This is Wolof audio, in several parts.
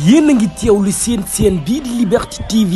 yéen a ngi teewlu seen bii di Liberté TV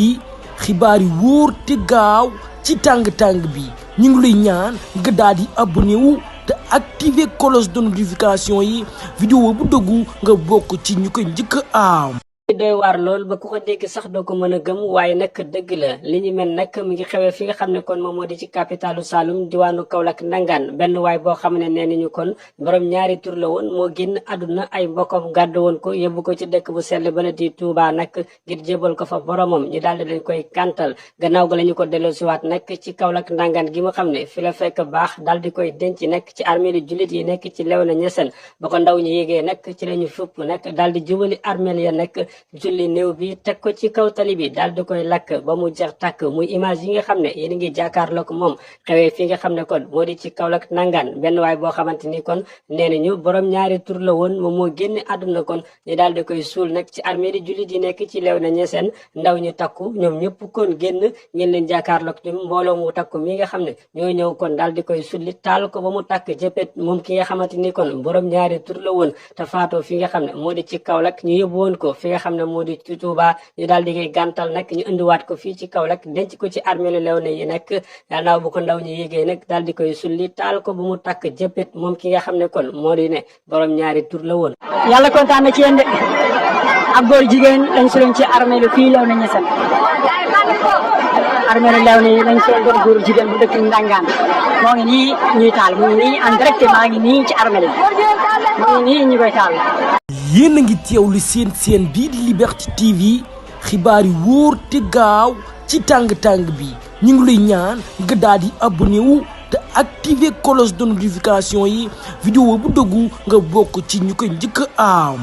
xibaar yi wóor te gaaw ci tàng-tàng bi ñu ngi lay ñaan nga daal di abonné wu te activer cloche de notification yi vidéo bu dëggu nga bokk ci ñu koy njëkk a am. doy waar lool ba ku ko dégg sax doo ko mën a gëm waaye nag dëgg la li ñu mel nag mu ngi xewee fi nga xam ne kon moom moo di ci capitalu Saloum diwaanu Kaolack Ndangaan benn waay boo xam ne nee nañu kon borom ñaari tur la woon moo génn àdduna ay mbokkam gàddu woon ko yóbbu ko ci dëkk bu sell ba la di Touba nag ngir jébal ko fa boromam ñu daal di leen koy kantal gannaaw ga la ñu ko delloosiwaat nag ci Kaolack Ndangaan gi mu xam ne fi la fekk baax daal di koy denc nag ci armeelu jullit yi nekk ci Léona Niassène ba ko ndaw ñu yégee nag ci la ñu fupp nag daal di jubali armeel ya nag julli néew bi teg ko ci kaw tali bi daal di koy lakk ba mu jeex tàkk muy image yi nga xam ne yéen a ngi jàkkaarloo ko moom xewee fi nga xam ne kon moo di ci Kaolack Ndangaan benn waay boo xamante ni kon nee nañu borom ñaari tur la woon moom moo génne àdduna kon ñu daal di koy suul nag ci armée di jullit yi nekk ci Léona Niassène ndaw ñu takku ñoom ñëpp kon génn ngeen leen jàkkaarloo ko ñoom mbooloo mu takku mi nga xam ne ñoo ñëw kon daal di koy sulli taal ko ba mu tàkk jëppet moom ki nga xamante ni kon borom ñaari tur la woon te faatoo fi nga xam ne moo di ci Kaolack ñu yóbbu woon ko fi nga xam ne moo di ci Touba ñu daal di koy gàntal nag ñu indiwaat ko fii ci Kaolack denc ko ci armeelu Léona yi nag gannaaw bu ko ndaw ñu yégee nag daal di koy sulli taal ko ba mu takk jëppet moom ki nga xam ne kon moo di ne borom ñaari tur la woon. yàlla kontaan na ci yéen de ab góor jigéen lañ suloon ci armeelu fii Léona Niassène armeelu Léona yi lañ suloon doon góor jigéen bu dëkk Ndangaan moo ngi nii ñuy taal mu ngi nii en direct maa ngi nii ci armeel yi mu ngi nii ñu koy taal. yéen a ngi teewlu seen bii di Liberté TV xibaar yi wóor te gaaw ci tàng-tàng bi ñu ngi lay ñaan nga daal di abonné wu te activer cloche de notification yi vidéo bu dëggu nga bokk ci ñu koy njëkk a am.